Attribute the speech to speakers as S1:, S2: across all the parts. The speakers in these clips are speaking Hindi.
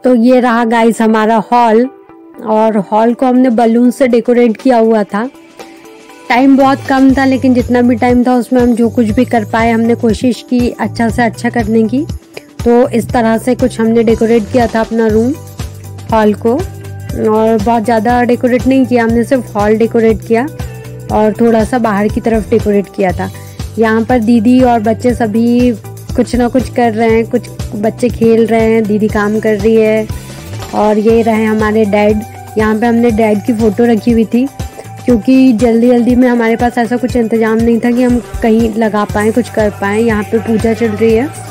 S1: तो ये रहा गाइस हमारा हॉल, और हॉल को हमने बलून से डेकोरेट किया हुआ था। टाइम बहुत कम था, लेकिन जितना भी टाइम था उसमें हम जो कुछ भी कर पाए हमने कोशिश की अच्छा से अच्छा करने की। तो इस तरह से कुछ हमने डेकोरेट किया था अपना रूम, हॉल को, और बहुत ज़्यादा डेकोरेट नहीं किया हमने, सिर्फ हॉल डेकोरेट किया और थोड़ा सा बाहर की तरफ डेकोरेट किया था। यहाँ पर दीदी और बच्चे सभी कुछ ना कुछ कर रहे हैं, कुछ बच्चे खेल रहे हैं, दीदी काम कर रही है, और ये रहे हमारे डैड। यहाँ पे हमने डैड की फ़ोटो रखी हुई थी, क्योंकि जल्दी जल्दी में हमारे पास ऐसा कुछ इंतज़ाम नहीं था कि हम कहीं लगा पाएँ, कुछ कर पाएँ। यहाँ पे पूजा चल रही है।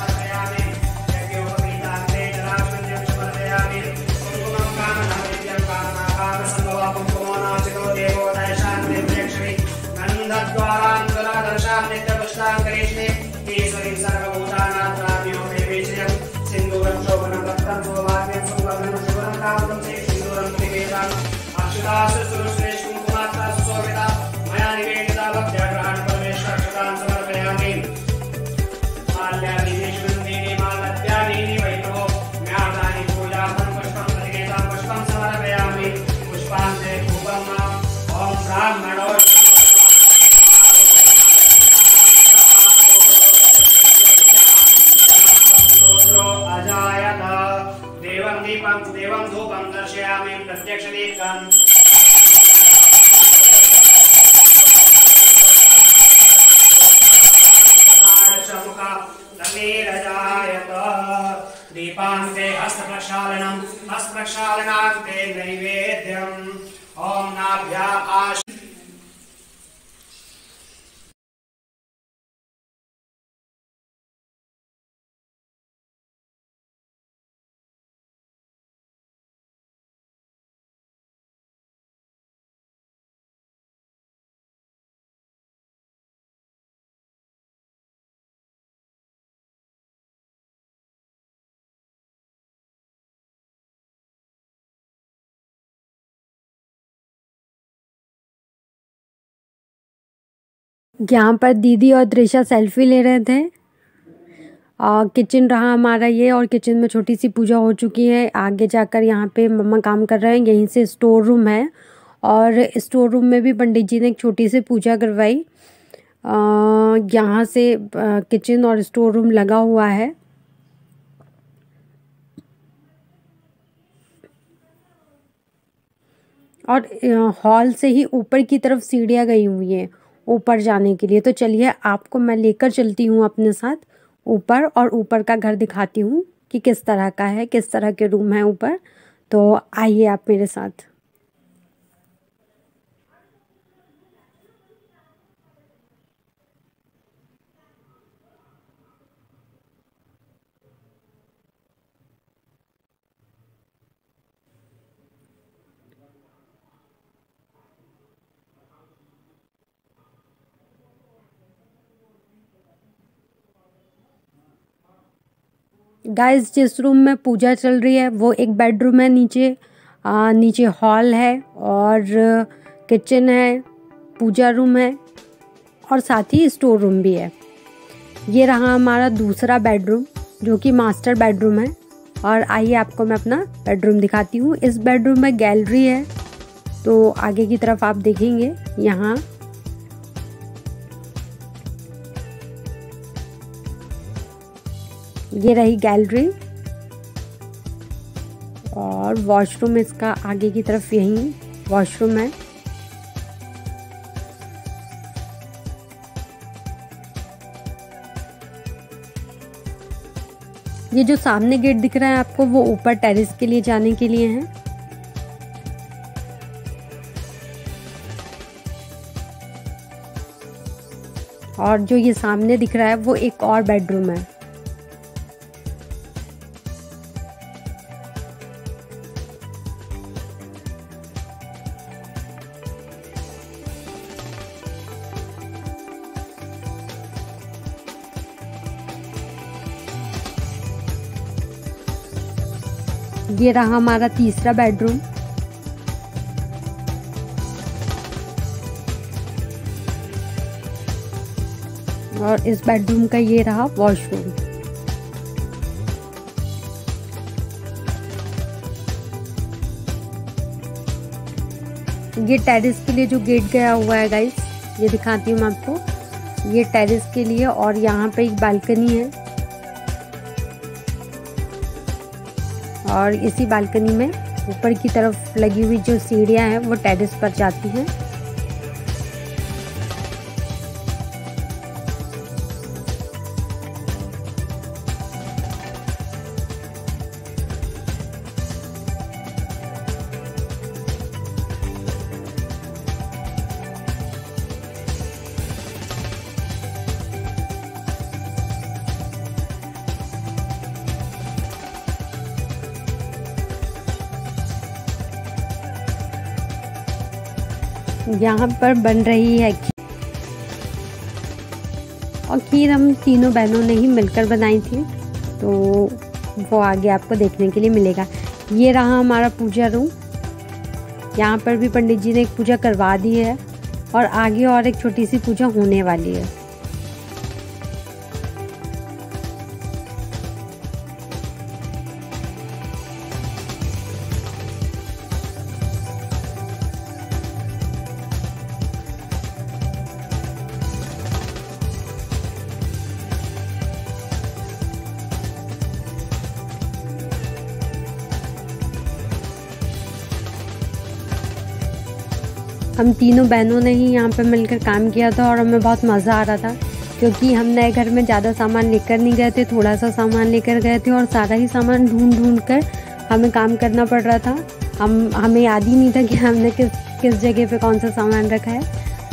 S2: देवं धूपं दर्शयामि प्रत्यक्षदीपम् दीपान्ते हस्तप्रक्षालनान्ते नैवेद्यम् ॐ नाभ्या आश।
S1: यहाँ पर दीदी और त्रिशा सेल्फी ले रहे थे। किचन रहा हमारा ये, और किचन में छोटी सी पूजा हो चुकी है। आगे जाकर यहाँ पे मम्मा काम कर रहे हैं। यहीं से स्टोर रूम है, और स्टोर रूम में भी पंडित जी ने एक छोटी सी पूजा करवाई। यहाँ से किचन और स्टोर रूम लगा हुआ है। और हॉल से ही ऊपर की तरफ सीढ़ियाँ गई हुई हैं ऊपर जाने के लिए। तो चलिए आपको मैं लेकर चलती हूँ अपने साथ ऊपर, और ऊपर का घर दिखाती हूँ कि किस तरह का है, किस तरह के रूम है ऊपर। तो आइए आप मेरे साथ। गाइस, जिस रूम में पूजा चल रही है वो एक बेडरूम है, नीचे हॉल है, और किचन है, पूजा रूम है, और साथ ही स्टोर रूम भी है। ये रहा हमारा दूसरा बेडरूम, जो कि मास्टर बेडरूम है। और आइए आपको मैं अपना बेडरूम दिखाती हूँ। इस बेडरूम में गैलरी है, तो आगे की तरफ आप देखेंगे यहाँ। ये रही गैलरी, और वॉशरूम इसका आगे की तरफ यही वॉशरूम है। ये जो सामने गेट दिख रहा है आपको, वो ऊपर टेरेस के लिए जाने के लिए है। और जो ये सामने दिख रहा है वो एक और बेडरूम है। ये रहा हमारा तीसरा बेडरूम। और इस बेडरूम का ये रहा वॉशरूम। ये टेरेस के लिए जो गेट गया हुआ है गाइस, ये दिखाती हूँ मैं आपको। ये टेरेस के लिए, और यहाँ पे एक बालकनी है, और इसी बालकनी में ऊपर की तरफ लगी हुई जो सीढ़ियाँ हैं वो टेरेस पर जाती हैं। यहाँ पर बन रही है खीर, और खीर हम तीनों बहनों ने ही मिलकर बनाई थी, तो वो आगे आपको देखने के लिए मिलेगा। ये रहा हमारा पूजा रूम। यहाँ पर भी पंडित जी ने एक पूजा करवा दी है, और आगे और एक छोटी सी पूजा होने वाली है। हम तीनों बहनों ने ही यहाँ पे मिलकर काम किया था, और हमें बहुत मज़ा आ रहा था, क्योंकि हम नए घर में ज़्यादा सामान लेकर नहीं गए थे, थोड़ा सा सामान लेकर गए थे, और सारा ही सामान ढूंढ कर हमें काम करना पड़ रहा था। हमें याद ही नहीं था कि हमने किस जगह पे कौन सा सामान रखा है,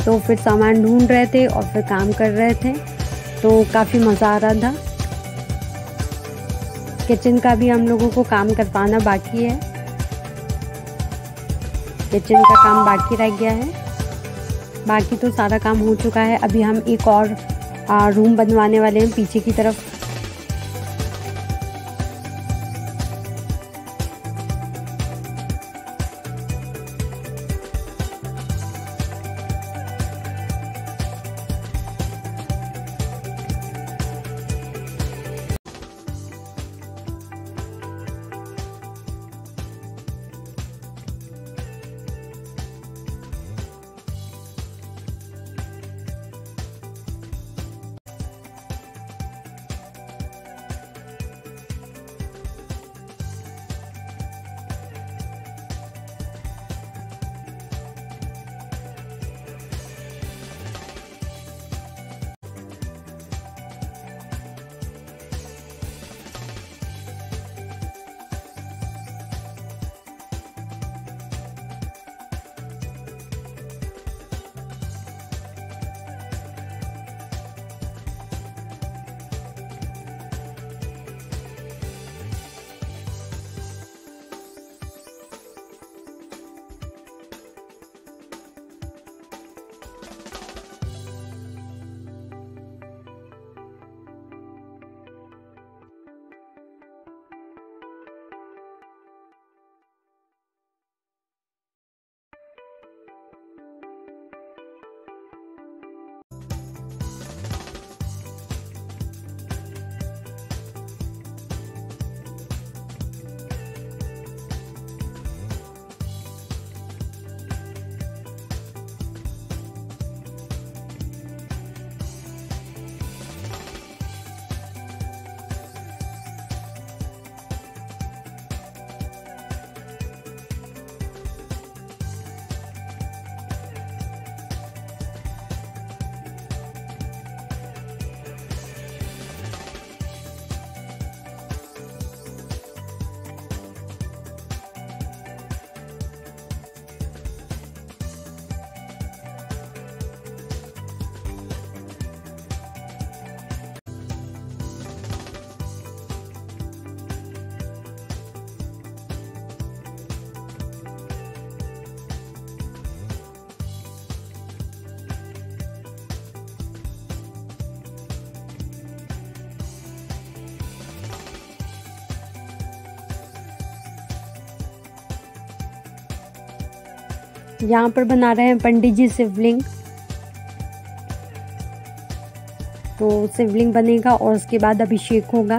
S1: तो फिर सामान ढूंढ रहे थे और फिर काम कर रहे थे, तो काफ़ी मज़ा आ रहा था। किचन का भी हम लोगों को काम कर पाना बाकी है, किचन का काम बाकी रह गया है, बाकी तो सारा काम हो चुका है। अभी हम एक और रूम बनवाने वाले हैं पीछे की तरफ। यहाँ पर बना रहे हैं पंडित जी शिवलिंग। तो शिवलिंग बनेगा और उसके बाद अभिषेक होगा।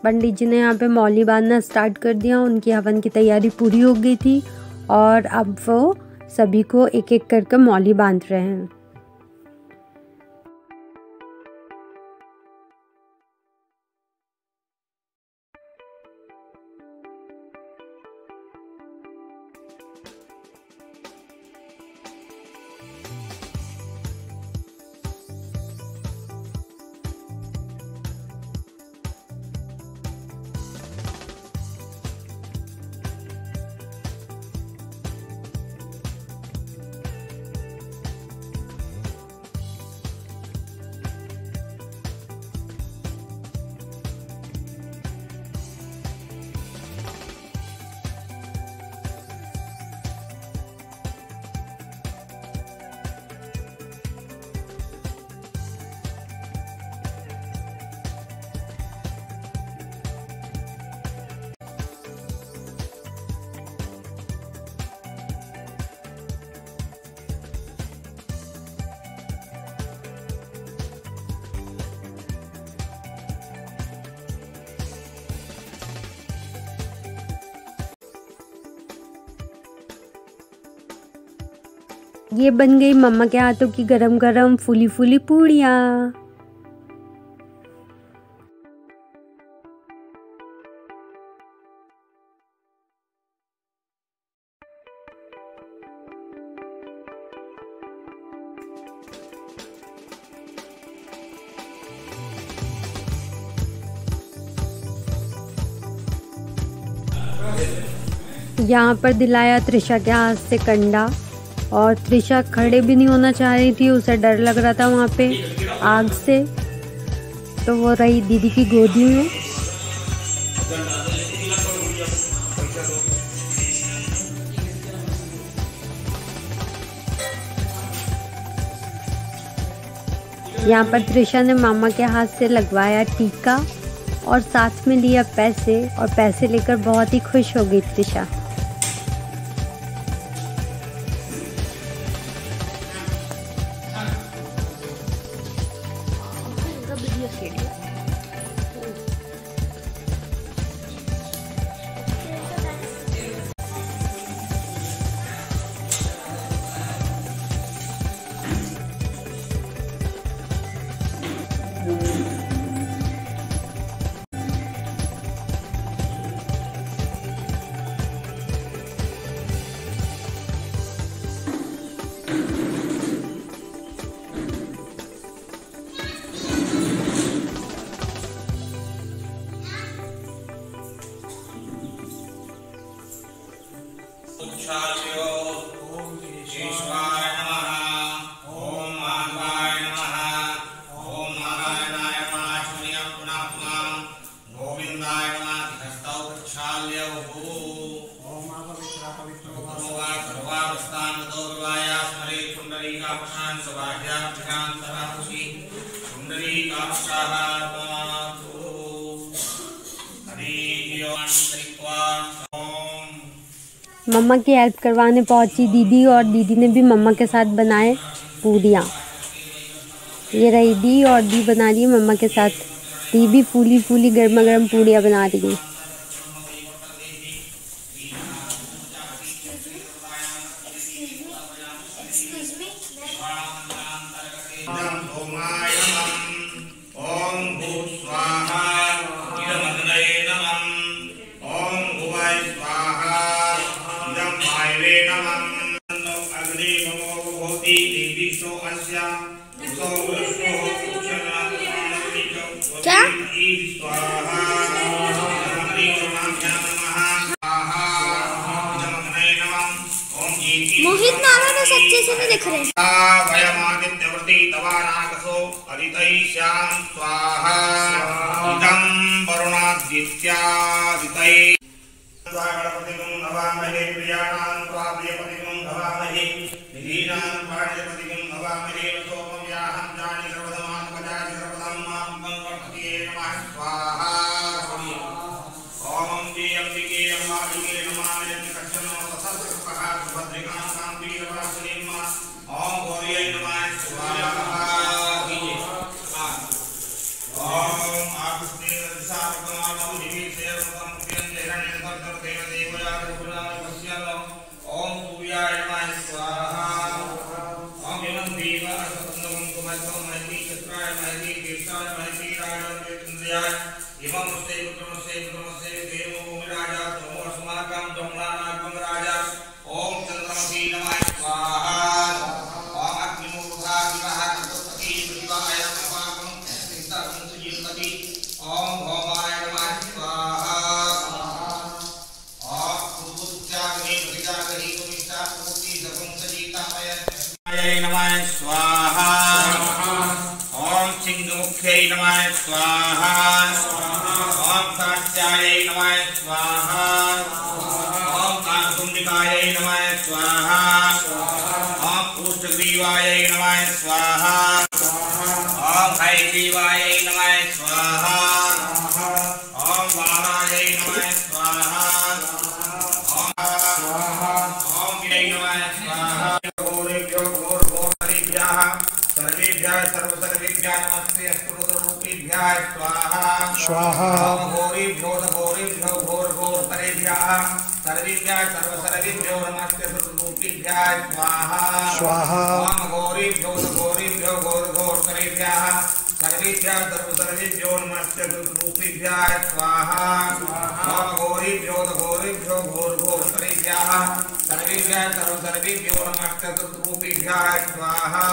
S1: पंडित जी ने यहाँ पे मौली बांधना स्टार्ट कर दिया। उनकी हवन की तैयारी पूरी हो गई थी और अब वो सभी को एक एक करके मौली बांध रहे हैं। ये बन गई मम्मा के हाथों की गरम गरम फूली फूली पूड़ियाँ। यहाँ पर दिलाया त्रिशा के हाथ से कंडा और त्रिशा खड़े भी नहीं होना चाह रही थी, उसे डर लग रहा था वहाँ पे आग से, तो वो रही दीदी की गोदी में। यहाँ पर त्रिशा ने मामा के हाथ से लगवाया टीका और साथ में लिया पैसे, और पैसे लेकर बहुत ही खुश हो गई त्रिशा। मम्मा की हेल्प करवाने पहुंची दीदी, और दीदी ने भी मम्मा के साथ बनाए पूड़ियाँ। ये रही दी, और दी बना रही है मम्मा के साथ। दी भी फूली फूली गर्मा गर्म पूड़ियाँ बना रही है।
S3: क्या? मोहित नाना तो सच्चे से नहीं दिख रहे।
S2: नमः स्वाहा ओम सिंधुमुख्यै नमः स्वाहा ओम कात्यायै नमः स्वाहा ओम काकुंडिकायै नमः स्वाहा ओम पुष्टग्रीवायै नमः स्वाहा ओम हैग्रीवायै नमः स्वाहा ओम वारायै नमः स्वाहा ओम गिरै नमः स्वाहा सर्वेभ्यः सर्वसर्वेभ्यः नमस्ते अस्तु रुद्ररूपेभ्यः स्वाहा
S4: स्वाहा
S2: घोरेभ्यो घोरेभ्यो घोरघोरतरेभ्यः सर्वेभ्यः सर्वसर्वेभ्यो नमस्ते रुद्ररूपेभ्यः स्वाहा
S4: स्वाहा
S2: घोरेभ्यो घोरेभ्यो घोरघोरतरेभ्यः सर्वेभ्यः सर्वसर्वेभ्यो नमस्ते रुद्ररूपेभ्यः स्वाहा घोरेभ्यो घोरेभ्यो घोरघोरतरेभ्यः सर्वेभ्यः सर्वसर्वेभ्यो नमस्ते रुद्ररूपेभ्यः स्वाहा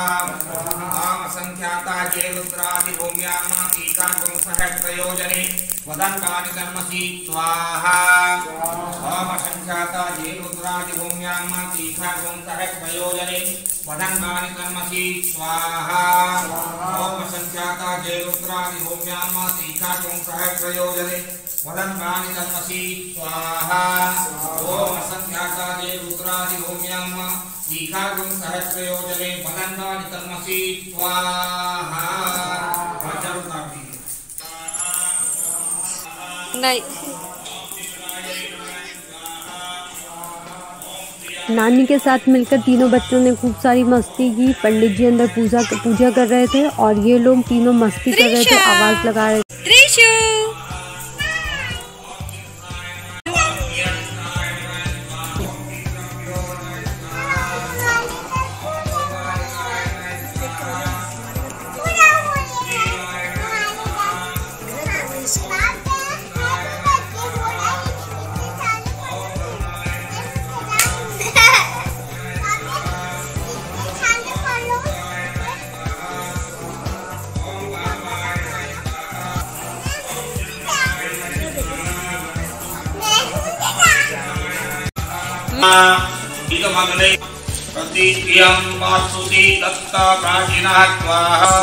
S2: असंख्याता ये रुद्रादि भूम्यामातीकां सहस्रयोजने वदन्वानि कर्मसि स्वाहा ओम असंख्याता ये रुद्रादि भूम्यामातीकां सहस्रयोजने वदन्वानि कर्मसि स्वाहा ओम असंख्याता ये रुद्रादि भूम्यामातीकां सहस्रयोजने वदन्वानि कर्मसि स्वाहा ओम असंख्याता ये रुद्रादि भूम्यामातीकां सहस्रयोजने वदन्वानि कर्मसि स्वाहा
S3: नहीं
S1: नानी के साथ मिलकर तीनों बच्चों ने खूब सारी मस्ती की। पंडित जी अंदर पूजा कर रहे थे और ये लोग तीनों मस्ती कर रहे थे, आवाज लगा रहे थे।
S2: इदमग्ने प्रतिक्रियं वासुति दत्ता प्राचीनः स्वाहा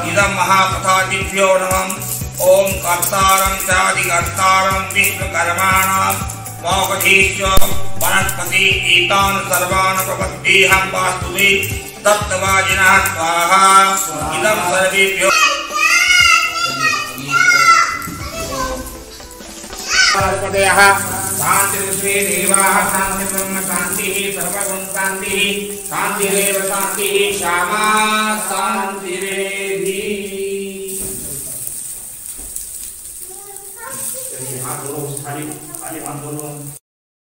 S2: इदं महाप्रसादिभ्यो नमः ओम कर्तारं चादिकर्तारं विश्वकर्माणां मोक्षीश्व वनस्पति एतान् सर्वान् प्रपद्येऽहं वासुति दत्तवाजिनः स्वाहा इदं सर्वेभ्यो शांति विश्वे देवाः शांति ब्रह्म शांति सर्वगुण शांति शांतिरेव शांति श्यामा शांतिरेधि।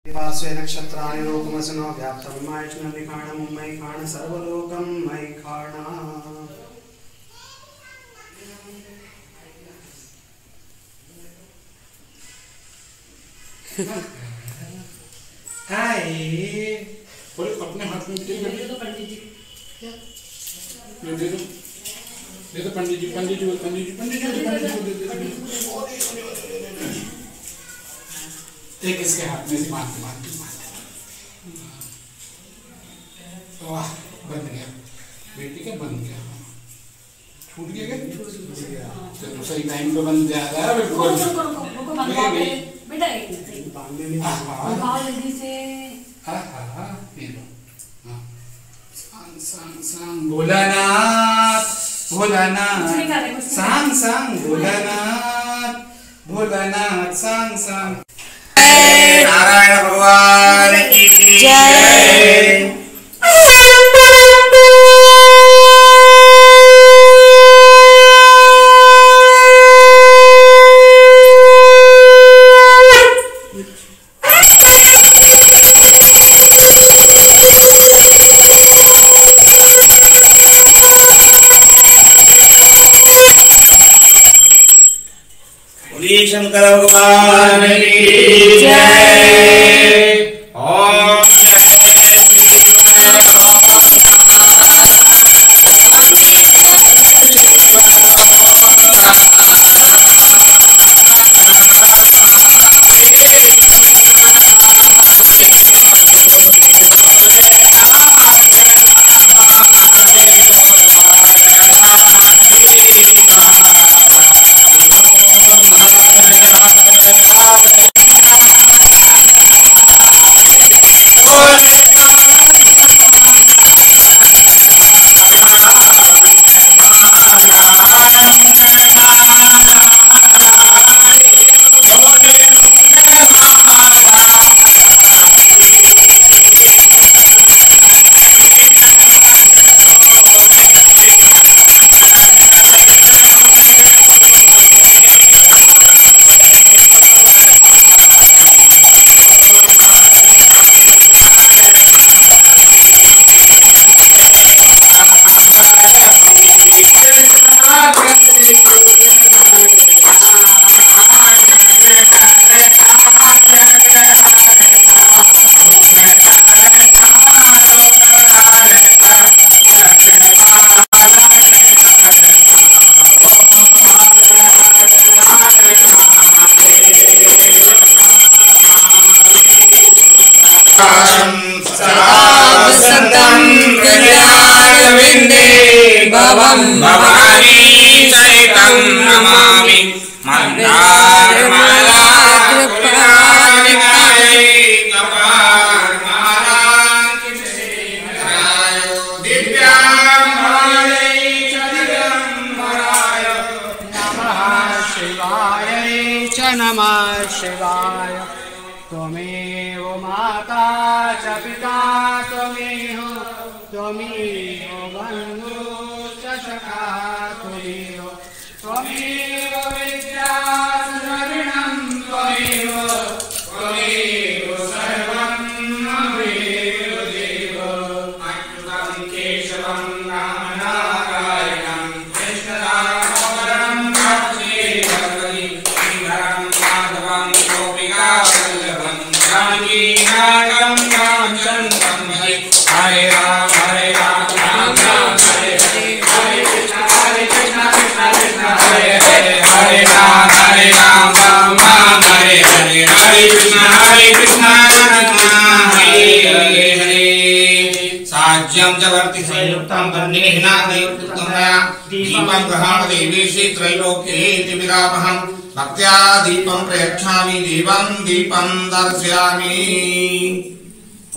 S4: देवास्य नक्षत्राणि लोकमसनो व्याप्तं मायच्न निखाणं मैखाण सर्वलोकं मैखाण।
S5: हाय बोले अपने हाथ में दे दो पंडित जी दे दो पंडित जी पंडित जी पंडित जी पंडित जी एक इसके हाथ में से मार वाह बन गया बेटी का बन गया छूट गया क्या चलो सही टाइम पे बन जाएगा बेटा जल्दी से भोलानाथ भोलानाथ सांग सांग भोलानाथ भोलानाथ सांग सांग।
S2: नारायण भगवान की जय। शंकर भगवान की जय। ओम भवं भवानी सहितं नमामि मन्दारमालाकृपालिकायै कपालमालाङ्कितशेखराय दिव्याम्बरायै च दिगम्बराय
S4: नमः शिवायै च नमः शिवाय त्वमेव माता च पिता त्वमेव बन्धु च सखा त्वमेव विद्या द्रविणं त्वमेव सर्वं ममेव देव
S2: अच्युतं केशवं रामनारायणं कृष्णदामोदरं भक्तेश्वरी श्रीधरं माधवं गोपिकावल्लभं जानकीनाथं रामचन्द्रं हरे राम राम राम हरे हरे हरे कृष्ण कृष्ण हरे हरे हरे राम राम राम हरे हरे हरे कृष्ण हरे हरे साज्यं च वर्ति संयुक्तं वन्नेनादयुक्तं मया दीपं गृहाण देवेशे त्रैलोक्येति विरामहं भक्त्या दीपं प्रयच्छामि देवं दीपं दर्शयामि।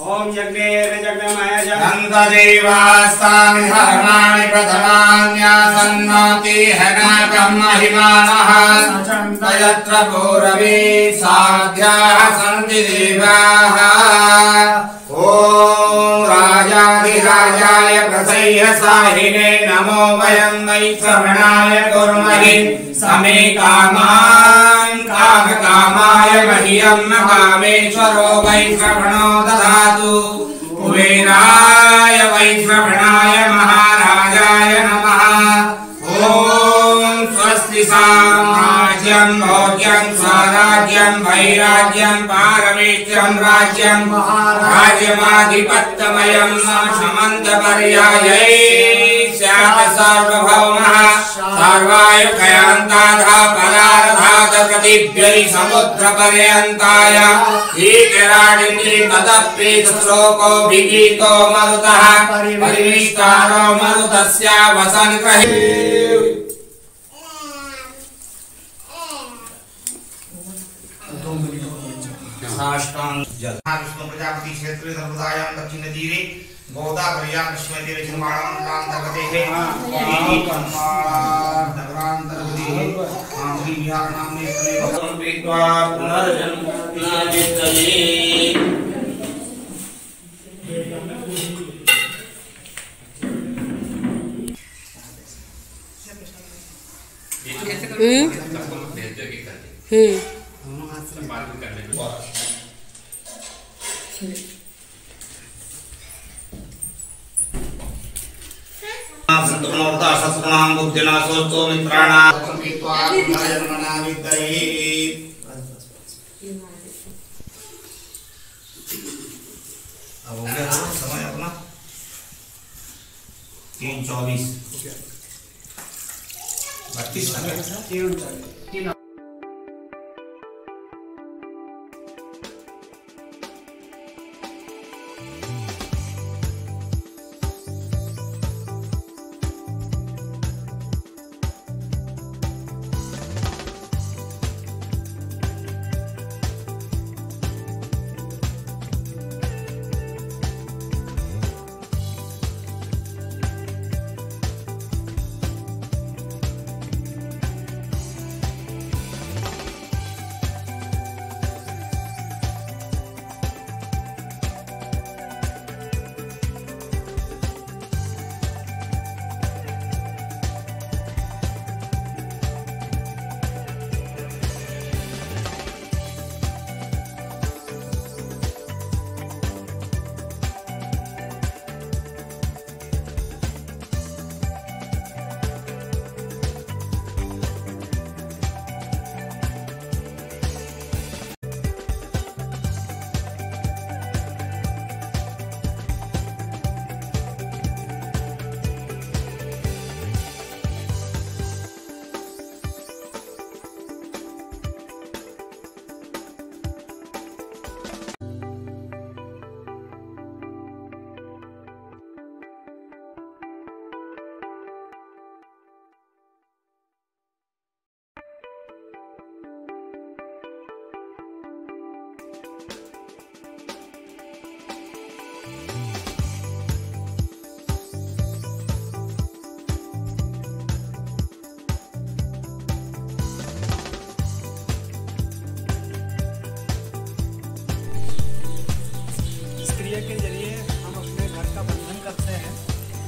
S4: ओम यज्ञेर्यज्ञमय
S2: नन्ददेवास्तानि धर्माणि प्रथमान्यासन्नोति हनाकं महिमानः यत्र पौरवे साध्याः सन्ति देवाः ॐ राजाधिराजाय प्रसह्यसाहिने नमो वयं वै श्रवणाय कुर्महे समे कामान् कामकामाय मह्यं न कामेश्वरो वै श्रवणो ददातु कुबेराय वै श्रवणाय महाराजाय नमः। ॐ स्वस्ति साम्राज्यं भोज्यं स्वराज्यं वैराज्यं पारमेष्ट्यं राज्यं राज्यमाधिपत्यमयं समन्तपर्यायै स्यात् सार्वभौमः सर्वायुर्कयान्ताधा परार्धात् प्रतिभ्यै समुद्रपर्यन्ताय ईकिराडिनी तदप्रीतश्लोको विगीतो मरुतः परिविष्टारो मरुतस्य वसन् ग्रहे विष्णु प्रजापति क्षेत्र सर्वदायां दक्षिण तीरे गोदावर्यां कृष्णतीरे निर्माणान्तर्गते नगरान्तर्गते विहार नाम्ने समर्पयित्वा पुनर्जन्मनादितये संतुनोर्ता शस्त्रणां बुद्धिनाशोस्तो मित्राणां संपीत्वा पुनर्जन्मनादितये अब हो गया समय अपना 3:24 32
S4: ओम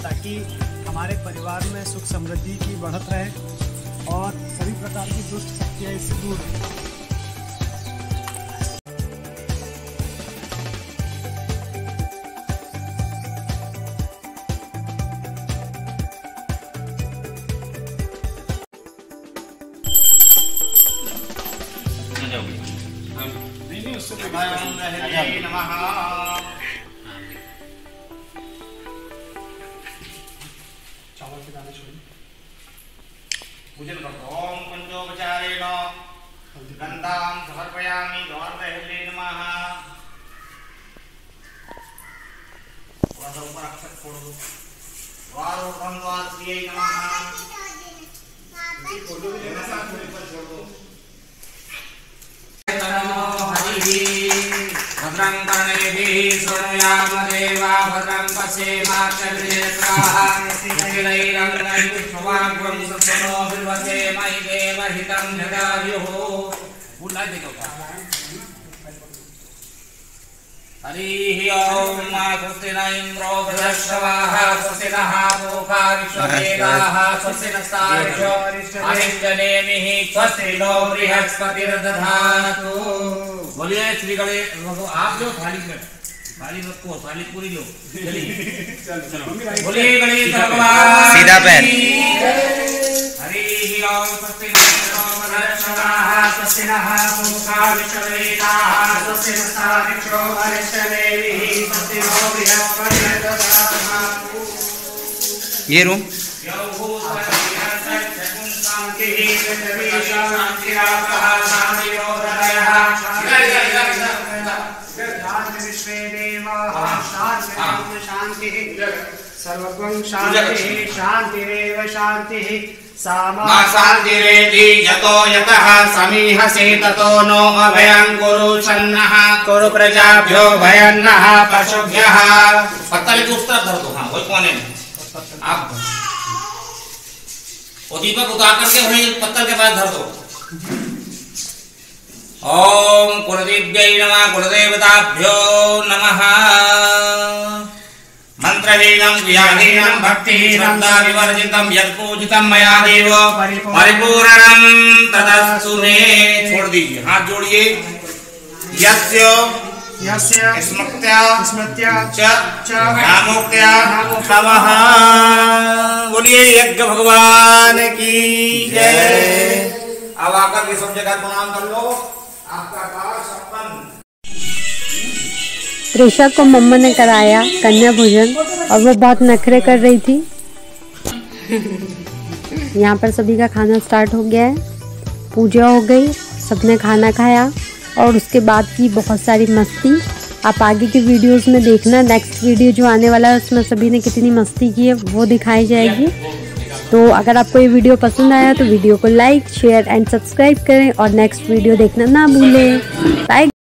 S6: ताकि हमारे परिवार में सुख समृद्धि की बढ़त रहे और सभी प्रकार की दुष्ट शक्तियाँ इससे दूर रहें।
S2: पूजन करतो ओम पंचोपचारेण गन्धां समर्पयामि गौरवहल्ले नमः। ऊपर अक्षत छोड़ दो। द्वारोपम द्वारस्यै नमः। फोटो भी लेना साथ में ऊपर छोड़ दो। भद्रं कर्णेभिः शृणुयाम देवा भद्रं पश्येमाक्षभिर्नेत्राः स्थिरैरङ्गैः शुभाङ्गं सत्वनो बिल्वसे मयि देव हितं जगायुः। हरिः ओम स्वस्ति न इन्द्रो बृहस्पतिः स्वस्ति नः पूषा विश्ववेदाः स्वस्ति नस्तार्क्ष्यो अरिष्टनेमिः स्वस्ति नो बृहस्पतिर्दधातु। बोलिए श्री गणेश। आप जो थाली में थाली मत को थाली पूरी लो। चलिए बोलिए गणेश भगवान सीधा पैर। हरिः ओम स्वस्ति न इन्द्रो बृहस्पतिः स्वस्ति नः पूषा विश्ववेदाः स्वस्ति नस्तार्क्ष्यो अरिष्टनेमिः स्वस्ति नो बृहस्पतिर्दधातु।
S7: ये रूम
S6: सर्वं शांति शांतिरेव शांतिः
S2: मा शान्तिरेति यतो यतः समीहसे ततो नो अभयं कुरु सन्नः कुरु प्रजाभ्यो भयन्नः पशुभ्यः। पत्तल के उस तरफ धर दो। हाँ वही कोने में आप वो दीपक उतार करके वहीं पत्तल के पास धर दो। ओम कुलदेव्यै नमः कुलदेवताभ्यो नमः। मंत्रहीनं क्रियाहीनं भक्तिहीनं श्रद्धाविवर्जितं यत्पूजितं मया देव परिपूर्णं तदस्तु मे। छोड़ दीजिए हाथ जोड़िए। यस्य स्मृत्या च नामोक्त्या नमः। बोलिए यज्ञ भगवान की जय। अब आकर के सब जगह प्रणाम कर लो। आपका कार्य संपन्न।
S1: त्रिशा को मम्मा ने कराया कन्या भोजन और वो बहुत नखरे कर रही थी। यहाँ पर सभी का खाना स्टार्ट हो गया है। पूजा हो गई, सबने खाना खाया और उसके बाद की बहुत सारी मस्ती आप आगे की वीडियोस में देखना। नेक्स्ट वीडियो जो आने वाला है उसमें सभी ने कितनी मस्ती की है वो दिखाई जाएगी। तो अगर आपको ये वीडियो पसंद आया तो वीडियो को लाइक शेयर एंड सब्सक्राइब करें और नेक्स्ट वीडियो देखना ना भूलें। बाय।